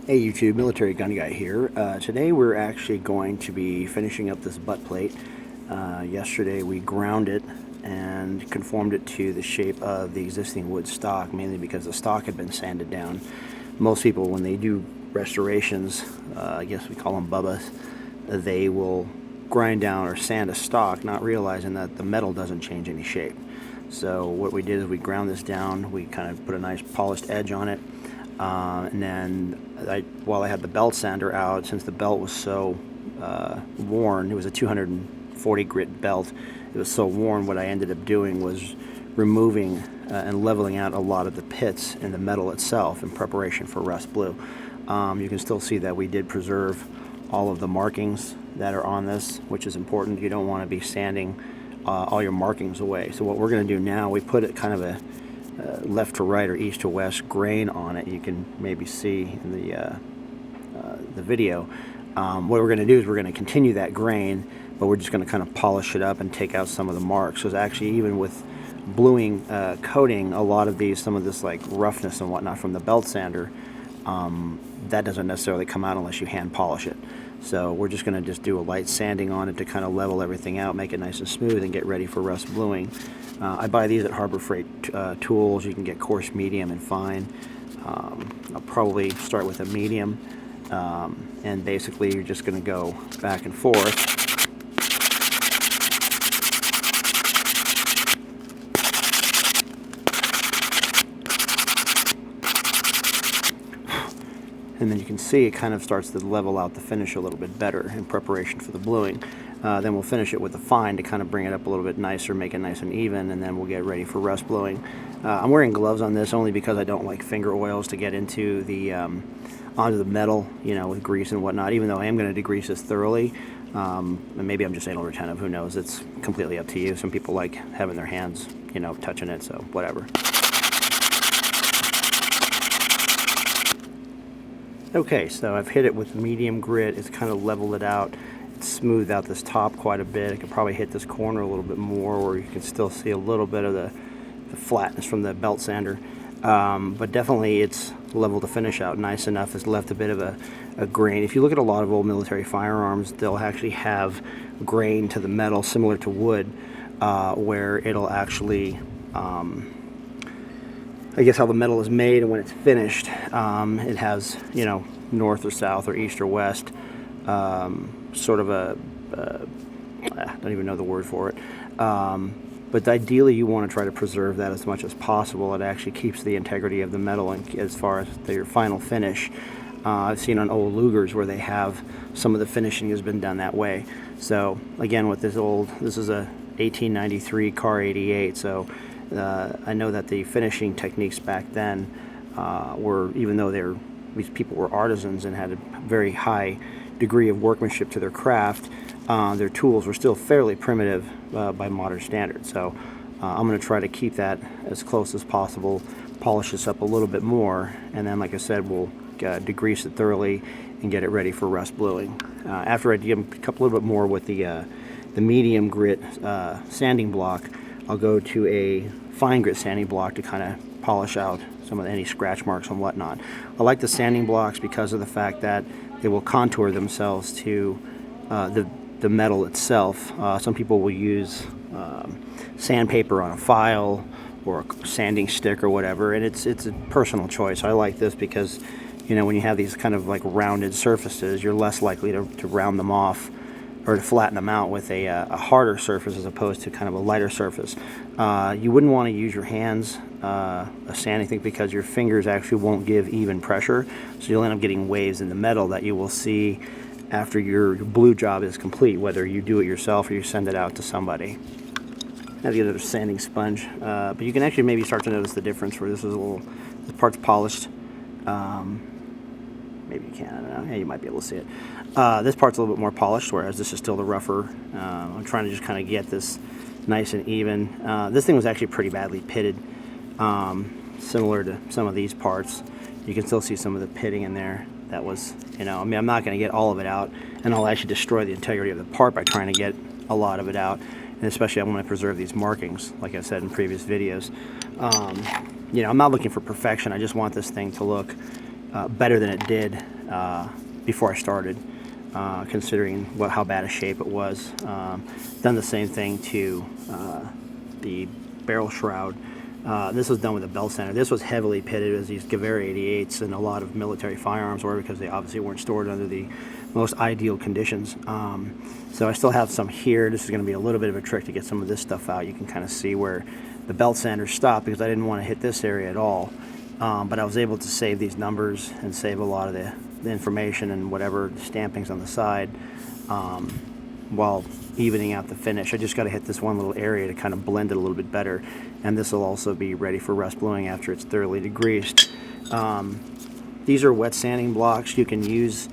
Hey YouTube, Military Gun Guy here. Today we're actually going to be finishing up this butt plate. Yesterday we ground it and conformed it to the shape of the existing wood stock, mainly because the stock had been sanded down. Most people, when they do restorations, I guess we call them bubbas, they will grind down or sand a stock, not realizing that the metal doesn't change any shape. So what we did is we ground this down, we kind of put a nice polished edge on it. And then while I had the belt sander out, since the belt was so worn, it was a 240 grit belt, it was so worn, what I ended up doing was removing and leveling out a lot of the pits in the metal itself in preparation for rust blue. You can still see that we did preserve all of the markings that are on this, which is important. You don't want to be sanding all your markings away. So what we're going to do now, we put it kind of a left to right or east to west grain on it. You can maybe see in the video. What we're going to do is we're going to continue that grain, but we're just going to kind of polish it up and take out some of the marks. So actually, even with bluing coating, a lot of these, some of this like roughness and whatnot from the belt sander, that doesn't necessarily come out unless you hand polish it. So we're just going to do a light sanding on it to kind of level everything out, make it nice and smooth, and get ready for rust bluing. I buy these at Harbor Freight Tools. You can get coarse, medium, and fine. I'll probably start with a medium, and basically you're just going to go back and forth. And then you can see it kind of starts to level out the finish a little bit better in preparation for the bluing. Then we'll finish it with a fine to kind of bring it up a little bit nicer, make it nice and even, and then we'll get ready for rust bluing. I'm wearing gloves on this only because I don't like finger oils to get into the onto the metal, you know, with grease and whatnot, even though I am going to degrease this thoroughly. And maybe I'm just anal retentive, who knows, it's completely up to you. Some people like having their hands, you know, touching it, so whatever. Okay, so I've hit it with medium grit. It's kind of leveled it out. It's smoothed out this top quite a bit. I could probably hit this corner a little bit more where you can still see a little bit of the flatness from the belt sander. But definitely it's leveled the finish out nice enough. It's left a bit of a grain. If you look at a lot of old military firearms, they'll actually have grain to the metal similar to wood, where it'll actually I guess how the metal is made, and when it's finished, it has, you know, north or south or east or west, sort of a I don't even know the word for it. But ideally, you want to try to preserve that as much as possible. It actually keeps the integrity of the metal, and as far as your final finish. I've seen on old Lugers where they have some of the finishing has been done that way. So again, with this is a 1893 Car 88, so. I know that the finishing techniques back then were, even though these people were artisans and had a very high degree of workmanship to their craft, their tools were still fairly primitive by modern standards. So I'm going to try to keep that as close as possible, polish this up a little bit more, and then, like I said, we'll degrease it thoroughly and get it ready for rust bluing. After I give them a little bit more with the medium grit sanding block, I'll go to a fine grit sanding block to kind of polish out some of any scratch marks and whatnot. I like the sanding blocks because of the fact that they will contour themselves to the metal itself. Some people will use sandpaper on a file or a sanding stick or whatever, and it's a personal choice. I like this because, you know, when you have these kind of like rounded surfaces, you're less likely to round them off or to flatten them out with a harder surface as opposed to kind of a lighter surface. You wouldn't want to use your hands sanding thing because your fingers actually won't give even pressure, so you'll end up getting waves in the metal that you will see after your blue job is complete, whether you do it yourself or you send it out to somebody. I have the other sanding sponge, but you can actually maybe start to notice the difference where this part's polished. Maybe you can, I don't know. Yeah, you might be able to see it. This part's a little bit more polished, whereas this is still the rougher. I'm trying to just kind of get this nice and even. This thing was actually pretty badly pitted, similar to some of these parts. You can still see some of the pitting in there. That was, you know, I mean, I'm not going to get all of it out, and I'll actually destroy the integrity of the part by trying to get a lot of it out. And especially I want to preserve these markings, like I said in previous videos. You know, I'm not looking for perfection. I just want this thing to look, better than it did before I started, considering how bad a shape it was. Done the same thing to the barrel shroud. This was done with a belt sander. This was heavily pitted as these Gewehr 88s, and a lot of military firearms were, because they obviously weren't stored under the most ideal conditions. So I still have some here. This is going to be a little bit of a trick to get some of this stuff out. You can kind of see where the belt sander stopped, because I didn't want to hit this area at all. But I was able to save these numbers and save a lot of the information and whatever stampings on the side while evening out the finish. I just got to hit this one little area to kind of blend it a little bit better, and this will also be ready for rust bluing after it's thoroughly degreased. These are wet sanding blocks. You can use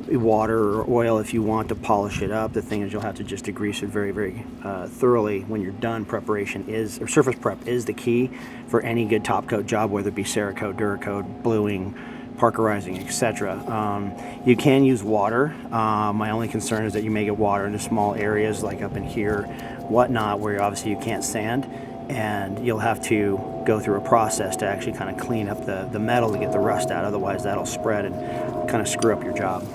water or oil if you want to polish it up. The thing is, you'll have to just degrease it very, very thoroughly when you're done. Preparation is, or surface prep is, the key for any good top coat job, whether it be Cerakote, Duracoat, bluing, parkerizing, etc. You can use water. My only concern is that you may get water into small areas like up in here, whatnot, where obviously you can't sand, and you'll have to go through a process to actually kind of clean up the metal to get the rust out. Otherwise that'll spread and kind of screw up your job.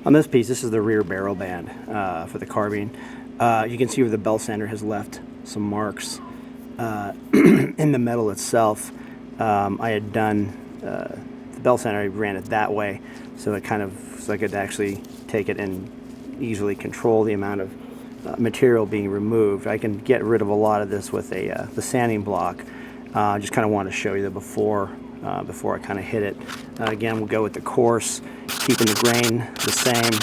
On this piece, this is the rear barrel band for the carbine. You can see where the belt sander has left some marks in the metal itself. I had done the belt sander, I ran it that way, so it kind of, so I could actually take it and easily control the amount of material being removed. I can get rid of a lot of this with the sanding block. Just kind of wanted to show you the before I kind of hit it. Again, we'll go with the coarse, keeping the grain the same.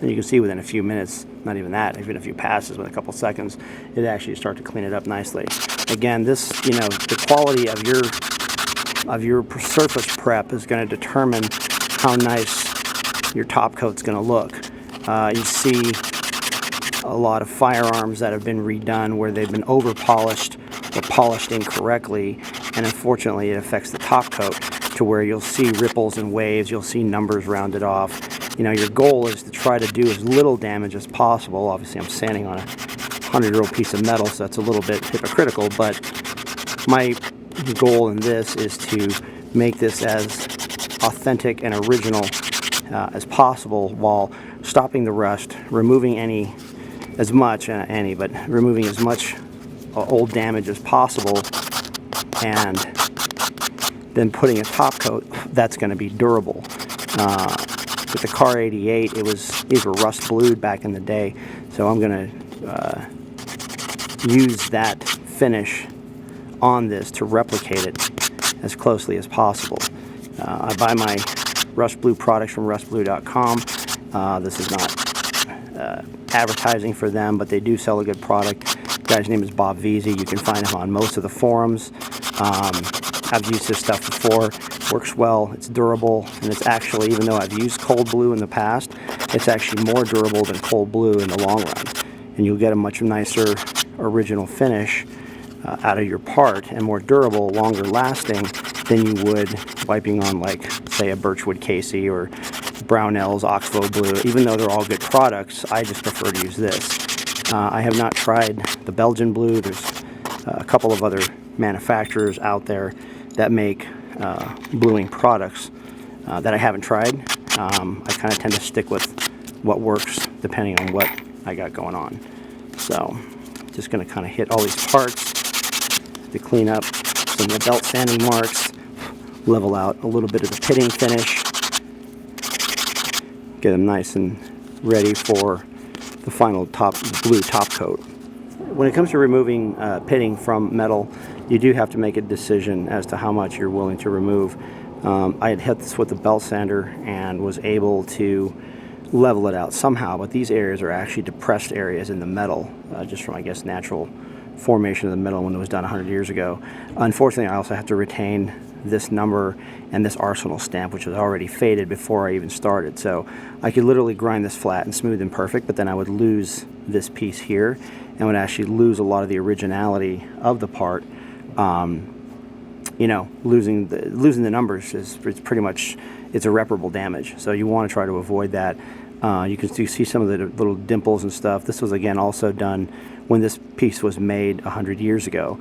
And you can see within a few minutes, not even that, even a few passes, with a couple seconds, it actually starts to clean it up nicely. Again, this, the quality of your surface prep is going to determine how nice your top coat's going to look. You see a lot of firearms that have been redone where they've been over polished or polished incorrectly, and unfortunately it affects the top coat to where you'll see ripples and waves, you'll see numbers rounded off. Your goal is to try to do as little damage as possible. Obviously I'm sanding on a 100-year-old piece of metal, so that's a little bit hypocritical, but my goal in this is to make this as authentic and original as possible, while stopping the rust, removing removing as much old damage as possible, and then putting a top coat that's going to be durable. With the Car 88, these were rust blued back in the day, so I'm going to use that finish on this to replicate it as closely as possible. I buy my rust blue products from rustblue.com. This is not advertising for them, but they do sell a good product. The guy's name is Bob Veazey. You can find him on most of the forums. I've used this stuff before. Works well, it's durable, and it's actually, even though I've used cold blue in the past, it's actually more durable than cold blue in the long run. And you'll get a much nicer original finish out of your part, and more durable, longer lasting than you would wiping on, like, say, a Birchwood Casey or Brownell's Oxbow Blue. Even though they're all good products, I just prefer to use this. I have not tried the Belgian blue. There's a couple of other manufacturers out there that make bluing products that I haven't tried. I kind of tend to stick with what works depending on what I got going on. So just going to kind of hit all these parts to clean up some of the belt sanding marks, level out a little bit of the pitting finish, get them nice and ready for the final blue top coat. When it comes to removing pitting from metal, you do have to make a decision as to how much you're willing to remove. I had hit this with the belt sander and was able to level it out somehow, but these areas are actually depressed areas in the metal, just from, I guess, natural formation of the metal when it was done 100 years ago. Unfortunately, I also have to retain this number and this Arsenal stamp, which was already faded before I even started. So I could literally grind this flat and smooth and perfect, but then I would lose this piece here and would actually lose a lot of the originality of the part. Losing the numbers it's pretty much, it's irreparable damage. So you want to try to avoid that. You can see some of the little dimples and stuff. This was again also done when this piece was made 100 years ago.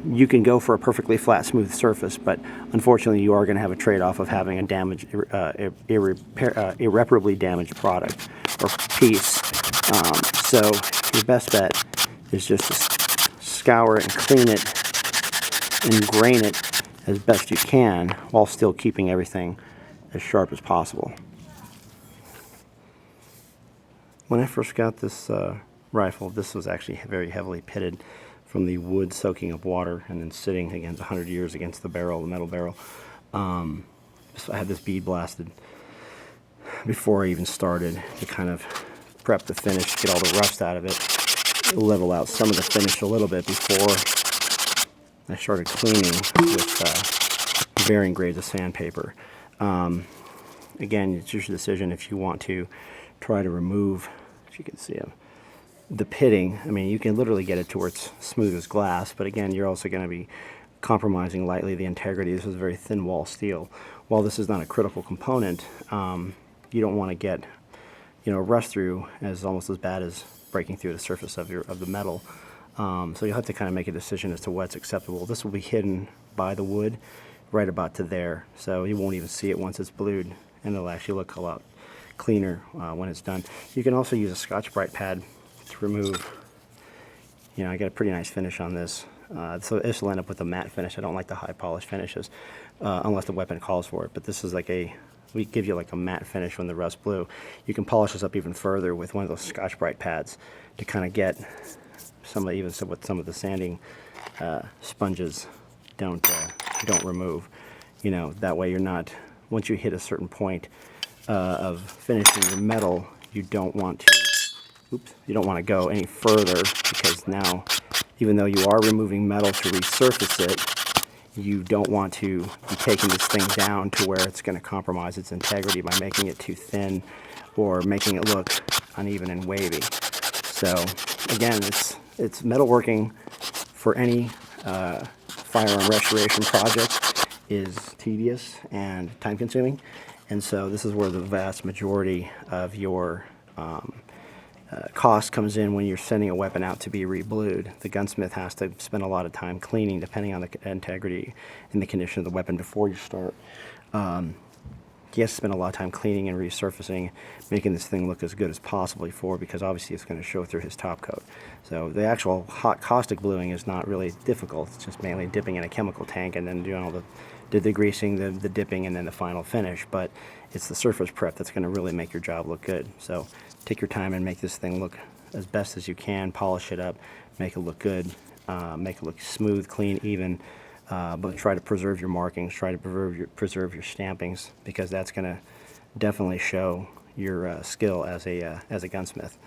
You can go for a perfectly flat, smooth surface, but unfortunately you are going to have a trade-off of having a damaged, irreparably damaged product or piece. So your best bet is just to scour it and clean it and grain it as best you can while still keeping everything as sharp as possible. When I first got this rifle, this was actually very heavily pitted from the wood soaking up water and then sitting against 100 years against the barrel, the metal barrel. So I had this bead blasted before I even started to kind of prep the finish, get all the rust out of it, level out some of the finish a little bit before I started cleaning with varying grades of sandpaper. Again, it's your decision if you want to try to remove, as you can see, the pitting. I mean, you can literally get it to where it's smooth as glass, but again, you're also going to be compromising lightly the integrity. This is very thin wall steel. While this is not a critical component, you don't want to get, rust through as almost as bad as breaking through the surface of the metal. So you'll have to kind of make a decision as to what's acceptable. This will be hidden by the wood right about to there, so you won't even see it once it's blued, and it'll actually look a lot cleaner when it's done. You can also use a Scotch-Brite pad to remove, I got a pretty nice finish on this. So this will end up with a matte finish. I don't like the high polish finishes unless the weapon calls for it, but this is like we give you like a matte finish when the rust blew. You can polish this up even further with one of those Scotch-Brite pads to kind of get some of what some of the sanding sponges don't remove. That way you're not, once you hit a certain point of finishing your metal, you don't want to go any further, because now, even though you are removing metal to resurface it, you don't want to be taking this thing down to where it's going to compromise its integrity by making it too thin or making it look uneven and wavy. So again, it's metalworking for any firearm restoration project is tedious and time consuming, and so this is where the vast majority of your cost comes in when you're sending a weapon out to be reblued. The gunsmith has to spend a lot of time cleaning, depending on the integrity and the condition of the weapon before you start. He has to spend a lot of time cleaning and resurfacing, making this thing look as good as possible because obviously it's going to show through his top coat. So the actual hot caustic bluing is not really difficult. It's just mainly dipping in a chemical tank and then doing all the degreasing, the dipping, and then the final finish. But it's the surface prep that's going to really make your job look good. So take your time and make this thing look as best as you can. Polish it up, make it look good, make it look smooth, clean, even. But try to preserve your markings, try to preserve your stampings, because that's going to definitely show your skill as a gunsmith,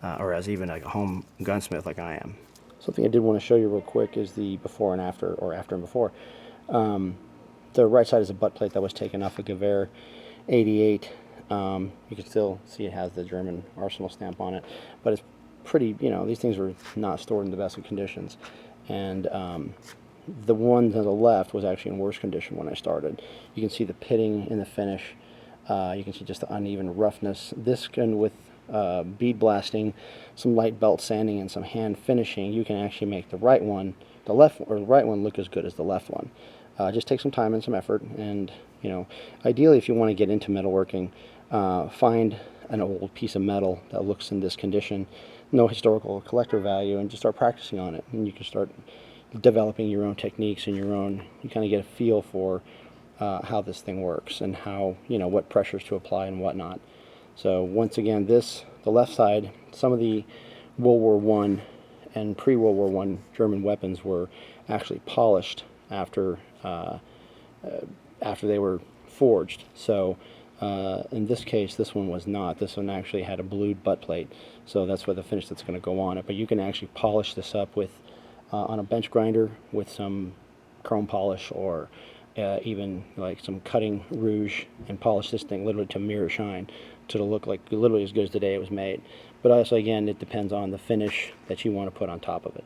or as even a home gunsmith like I am. Something I did want to show you real quick is the before and after, or after and before. The right side is a butt plate that was taken off a Gewehr 88. You can still see it has the German Arsenal stamp on it, but it's pretty, these things were not stored in the best of conditions. And the one to the left was actually in worse condition when I started. You can see the pitting in the finish. You can see just the uneven roughness. This can, with bead blasting, some light belt sanding, and some hand finishing, you can actually make the right one look as good as the left one. Just take some time and some effort, and ideally, if you want to get into metalworking, find an old piece of metal that looks in this condition, no historical collector value, and just start practicing on it, and you can start developing your own techniques and you kind of get a feel for how this thing works and how, what pressures to apply and whatnot. So once again, the left side, some of the World War I and pre-World War I German weapons were actually polished after they were forged. So in this case, this one was not. This one actually had a blued butt plate, so that's what the finish that's going to go on it. But you can actually polish this up with on a bench grinder with some chrome polish, or even like some cutting rouge, and polish this thing literally to mirror shine, to look like literally as good as the day it was made. But also, again, it depends on the finish that you want to put on top of it.